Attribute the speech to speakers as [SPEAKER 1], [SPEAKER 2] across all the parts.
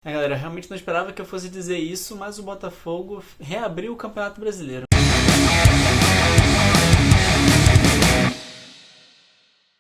[SPEAKER 1] Galera, eu realmente não esperava que eu fosse dizer isso, mas o Botafogo reabriu o Campeonato Brasileiro.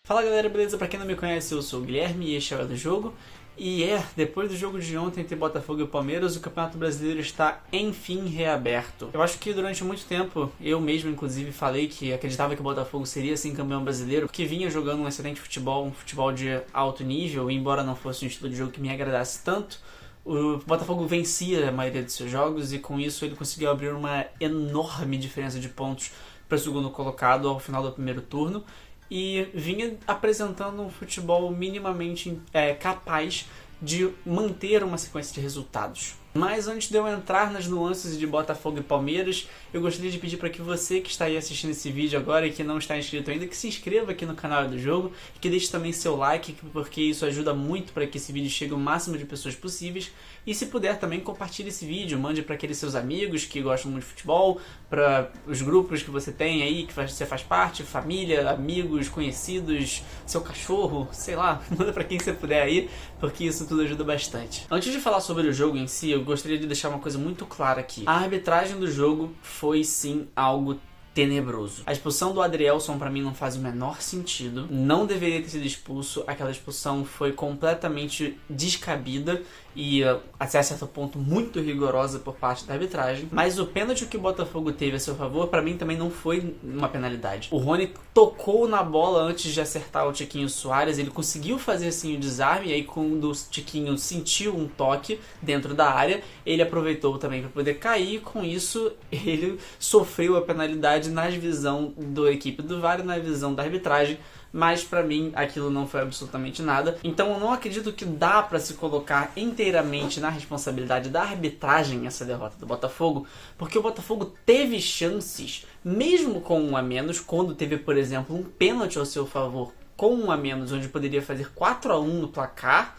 [SPEAKER 1] Fala galera, beleza? Pra quem não me conhece, eu sou o Guilherme e este é o do Jogo. E depois do jogo de ontem entre Botafogo e Palmeiras, o Campeonato Brasileiro está enfim reaberto. Eu acho que durante muito tempo, eu mesmo inclusive falei que acreditava que o Botafogo seria sim campeão brasileiro, porque vinha jogando um excelente futebol, um futebol de alto nível, e embora não fosse um estilo de jogo que me agradasse tanto, o Botafogo vencia a maioria de seus jogos e com isso ele conseguiu abrir uma enorme diferença de pontos para o segundo colocado ao final do primeiro turno e vinha apresentando um futebol minimamente capaz de manter uma sequência de resultados. Mas antes de eu entrar nas nuances de Botafogo e Palmeiras, eu gostaria de pedir para que você que está aí assistindo esse vídeo agora e que não está inscrito ainda, que se inscreva aqui no canal do Jogo e que deixe também seu like, porque isso ajuda muito para que esse vídeo chegue ao máximo de pessoas possíveis. E se puder também, compartilhe esse vídeo, mande para aqueles seus amigos que gostam muito de futebol, para os grupos que você tem aí, que você faz parte, família, amigos, conhecidos, seu cachorro, sei lá, manda para quem você puder aí, porque isso tudo ajuda bastante. Antes de falar sobre o jogo em si, eu gostaria de deixar uma coisa muito clara aqui. A arbitragem do jogo foi sim algo tenebroso. A expulsão do Adrielson pra mim não faz o menor sentido. Não deveria ter sido expulso. Aquela expulsão foi completamente descabida e até certo ponto muito rigorosa por parte da arbitragem. Mas o pênalti que o Botafogo teve a seu favor, pra mim também não foi uma penalidade. O Rony tocou na bola antes de acertar o Tiquinho Soares. Ele conseguiu fazer assim o desarme e aí quando o Tiquinho sentiu um toque dentro da área, ele aproveitou também para poder cair e com isso ele sofreu a penalidade na visão da equipe do VAR e na visão da arbitragem, mas pra mim aquilo não foi absolutamente nada. Então eu não acredito que dá pra se colocar inteiramente na responsabilidade da arbitragem essa derrota do Botafogo, porque o Botafogo teve chances, mesmo com um a menos, quando teve, por exemplo, um pênalti ao seu favor com um a menos, onde poderia fazer 4-1 no placar.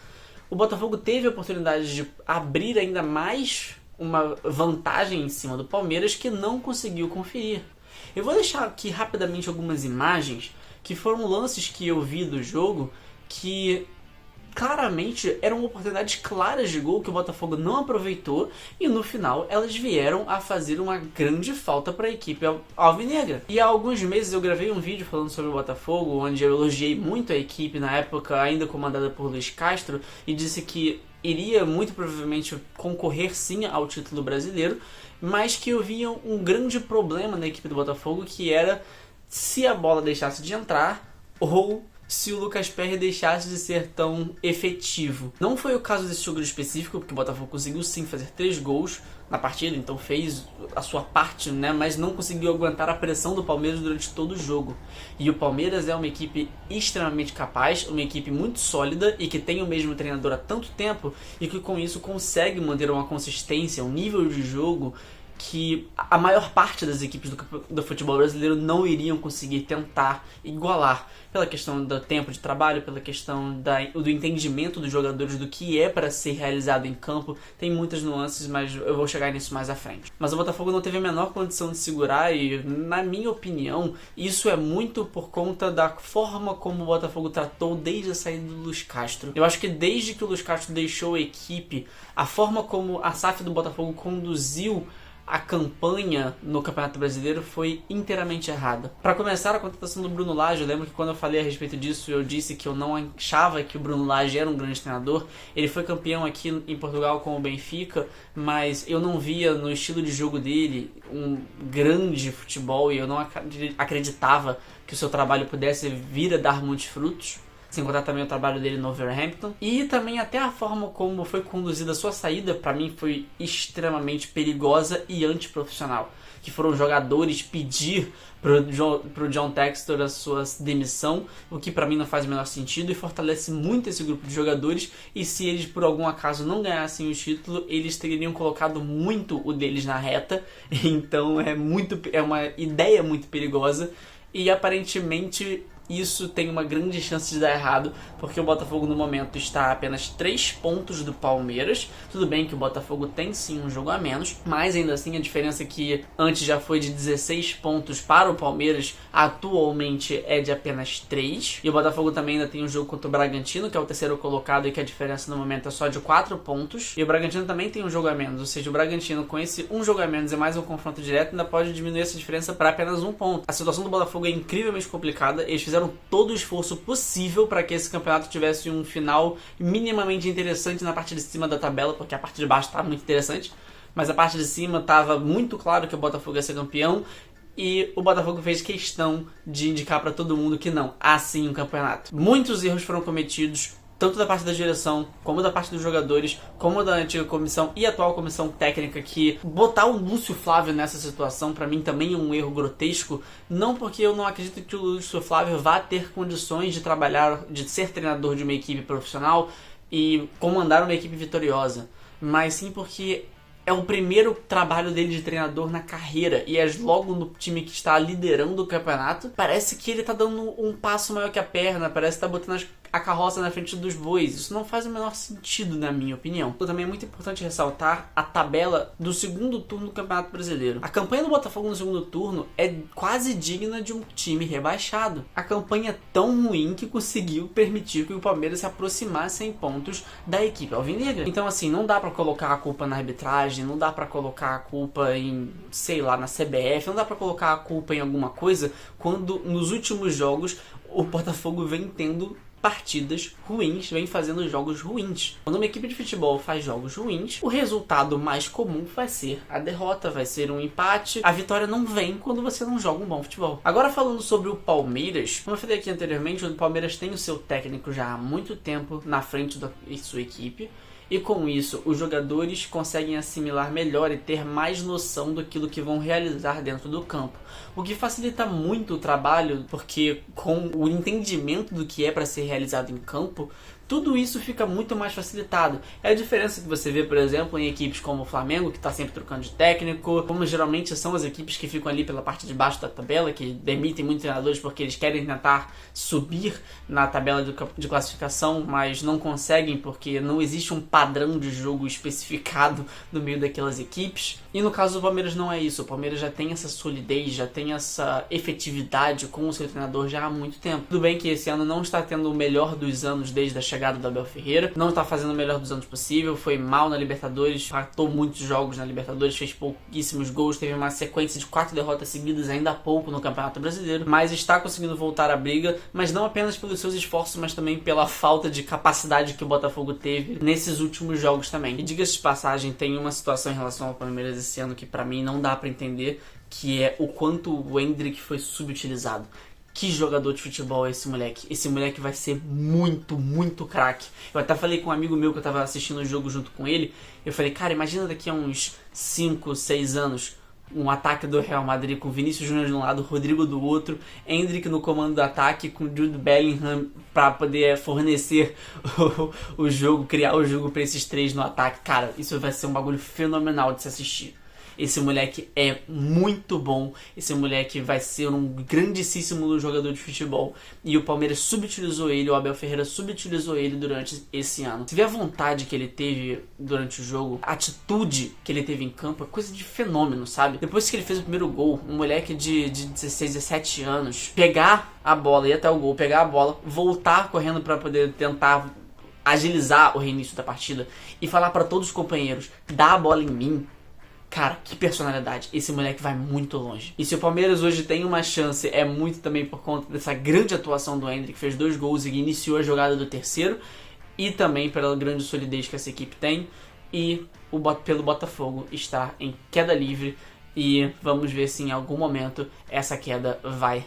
[SPEAKER 1] O Botafogo teve a oportunidade de abrir ainda mais uma vantagem em cima do Palmeiras que não conseguiu conferir. Eu vou deixar aqui rapidamente algumas imagens que foram lances que eu vi do jogo que claramente eram oportunidades claras de gol que o Botafogo não aproveitou e no final elas vieram a fazer uma grande falta para a equipe alvinegra. E há alguns meses eu gravei um vídeo falando sobre o Botafogo onde eu elogiei muito a equipe na época ainda comandada por Luiz Castro e disse que iria muito provavelmente concorrer sim ao título brasileiro, mas que eu via um grande problema na equipe do Botafogo, que era se a bola deixasse de entrar ou se o Lucas Perry deixasse de ser tão efetivo. Não foi o caso desse jogo específico, porque o Botafogo conseguiu sim fazer 3 gols na partida, então fez a sua parte, né? Mas não conseguiu aguentar a pressão do Palmeiras durante todo o jogo. E o Palmeiras é uma equipe extremamente capaz, uma equipe muito sólida e que tem o mesmo treinador há tanto tempo e que com isso consegue manter uma consistência, um nível de jogo que a maior parte das equipes do futebol brasileiro não iriam conseguir tentar igualar, pela questão do tempo de trabalho, pela questão do entendimento dos jogadores do que é para ser realizado em campo. Tem muitas nuances, mas eu vou chegar nisso mais à frente. Mas o Botafogo não teve a menor condição de segurar e, na minha opinião, isso é muito por conta da forma como o Botafogo tratou desde a saída do Luiz Castro. Eu acho que desde que o Luiz Castro deixou a equipe, a forma como a SAF do Botafogo conduziu a campanha no Campeonato Brasileiro foi inteiramente errada. Para começar, a contratação do Bruno Lage, eu lembro que quando eu falei a respeito disso, eu disse que eu não achava que o Bruno Lage era um grande treinador. Ele foi campeão aqui em Portugal com o Benfica, mas eu não via no estilo de jogo dele um grande futebol e eu não acreditava que o seu trabalho pudesse vir a dar muitos frutos. Sem contar também o trabalho dele no Wolverhampton. E também até a forma como foi conduzida a sua saída, pra mim foi extremamente perigosa e antiprofissional. Que foram jogadores pedir pro John Textor a sua demissão, o que pra mim não faz o menor sentido e fortalece muito esse grupo de jogadores. E se eles por algum acaso não ganhassem o título, eles teriam colocado muito o deles na reta. Então é uma ideia muito perigosa e aparentemente isso tem uma grande chance de dar errado, porque o Botafogo no momento está a apenas 3 pontos do Palmeiras. Tudo bem que o Botafogo tem sim um jogo a menos, mas ainda assim a diferença que antes já foi de 16 pontos para o Palmeiras, atualmente é de apenas 3. E o Botafogo também ainda tem um jogo contra o Bragantino, que é o terceiro colocado e que a diferença no momento é só de 4 pontos. E o Bragantino também tem um jogo a menos, ou seja, o Bragantino com esse um jogo a menos e mais um confronto direto ainda pode diminuir essa diferença para apenas 1 ponto. A situação do Botafogo é incrivelmente complicada, eles fizeram todo o esforço possível para que esse campeonato tivesse um final minimamente interessante na parte de cima da tabela, porque a parte de baixo está muito interessante, mas a parte de cima estava muito claro que o Botafogo ia ser campeão. E o Botafogo fez questão de indicar para todo mundo que não, há sim um campeonato. Muitos erros foram cometidos, tanto da parte da direção, como da parte dos jogadores, como da antiga comissão e atual comissão técnica, que botar o Lúcio Flávio nessa situação, pra mim, também é um erro grotesco. Não porque eu não acredito que o Lúcio Flávio vá ter condições de trabalhar, de ser treinador de uma equipe profissional e comandar uma equipe vitoriosa, mas sim porque é o primeiro trabalho dele de treinador na carreira e é logo no time que está liderando o campeonato. Parece que ele tá dando um passo maior que a perna, parece que tá botando a carroça na frente dos bois. Isso não faz o menor sentido, na minha opinião. Também é muito importante ressaltar a tabela do segundo turno do Campeonato Brasileiro. A campanha do Botafogo no segundo turno é quase digna de um time rebaixado. A campanha é tão ruim que conseguiu permitir que o Palmeiras se aproximasse em pontos da equipe alvinegra. Então, assim, não dá pra colocar a culpa na arbitragem, não dá pra colocar a culpa em, sei lá, na CBF, não dá pra colocar a culpa em alguma coisa quando nos últimos jogos o Botafogo vem tendo partidas ruins, vem fazendo jogos ruins. Quando uma equipe de futebol faz jogos ruins, o resultado mais comum vai ser a derrota, vai ser um empate. A vitória não vem quando você não joga um bom futebol. Agora falando sobre o Palmeiras, como eu falei aqui anteriormente, o Palmeiras tem o seu técnico já há muito tempo na frente da sua equipe. E com isso, os jogadores conseguem assimilar melhor e ter mais noção daquilo que vão realizar dentro do campo. O que facilita muito o trabalho, porque com o entendimento do que é para ser realizado em campo, tudo isso fica muito mais facilitado. É a diferença que você vê, por exemplo, em equipes como o Flamengo, que está sempre trocando de técnico, como geralmente são as equipes que ficam ali pela parte de baixo da tabela, que demitem muitos treinadores porque eles querem tentar subir na tabela de classificação, mas não conseguem porque não existe um padrão de jogo especificado no meio daquelas equipes. E no caso do Palmeiras não é isso. O Palmeiras já tem essa solidez, já tem essa efetividade com o seu treinador já há muito tempo. Tudo bem que esse ano não está tendo o melhor dos anos desde a chegada do Abel Ferreira, não está fazendo o melhor dos anos possível, foi mal na Libertadores, faltou muitos jogos na Libertadores, fez pouquíssimos gols, teve uma sequência de 4 derrotas seguidas ainda há pouco no Campeonato Brasileiro, mas está conseguindo voltar à briga, mas não apenas pelos seus esforços, mas também pela falta de capacidade que o Botafogo teve nesses últimos jogos também. E diga-se de passagem, tem uma situação em relação ao Palmeiras esse ano que pra mim não dá pra entender, que é o quanto o Endrick foi subutilizado. Que jogador de futebol é esse moleque? Esse moleque vai ser muito, muito craque. Eu até falei com um amigo meu que eu tava assistindo o jogo junto com ele. Eu falei, cara, imagina daqui a uns 5, 6 anos um ataque do Real Madrid com Vinícius Júnior de um lado, Rodrigo do outro, Endrick no comando do ataque com Jude Bellingham para poder fornecer o jogo, criar o jogo para esses três no ataque. Cara, isso vai ser um bagulho fenomenal de se assistir. Esse moleque é muito bom, esse moleque vai ser um grandíssimo jogador de futebol e o Palmeiras subutilizou ele, o Abel Ferreira subutilizou ele durante esse ano. Você vê a vontade que ele teve durante o jogo, a atitude que ele teve em campo, é coisa de fenômeno, sabe? Depois que ele fez o primeiro gol, um moleque de 16, 17 anos, pegar a bola, ir até o gol, pegar a bola, voltar correndo para poder tentar agilizar o reinício da partida e falar para todos os companheiros, dá a bola em mim. Cara, que personalidade. Esse moleque vai muito longe. E se o Palmeiras hoje tem uma chance, é muito também por conta dessa grande atuação do Endrick, que fez 2 gols e iniciou a jogada do terceiro. E também pela grande solidez que essa equipe tem. E pelo Botafogo estar em queda livre. E vamos ver se em algum momento essa queda vai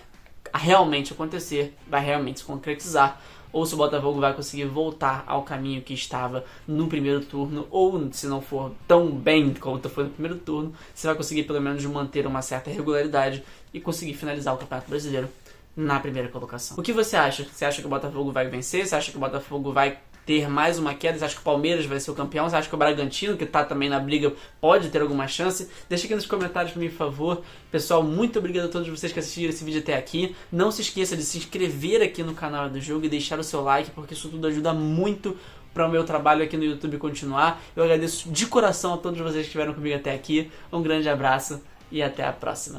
[SPEAKER 1] realmente acontecer, vai realmente se concretizar. Ou se o Botafogo vai conseguir voltar ao caminho que estava no primeiro turno, ou se não for tão bem quanto foi no primeiro turno, você vai conseguir pelo menos manter uma certa regularidade e conseguir finalizar o Campeonato Brasileiro na primeira colocação. O que você acha? Você acha que o Botafogo vai vencer? Você acha que o Botafogo vai ter mais uma queda? Você acha que o Palmeiras vai ser o campeão? Você acha que o Bragantino, que tá também na briga, pode ter alguma chance? Deixa aqui nos comentários pra mim, por favor. Pessoal, muito obrigado a todos vocês que assistiram esse vídeo até aqui. Não se esqueça de se inscrever aqui no canal do jogo e deixar o seu like, porque isso tudo ajuda muito para o meu trabalho aqui no YouTube continuar. Eu agradeço de coração a todos vocês que estiveram comigo até aqui. Um grande abraço e até a próxima.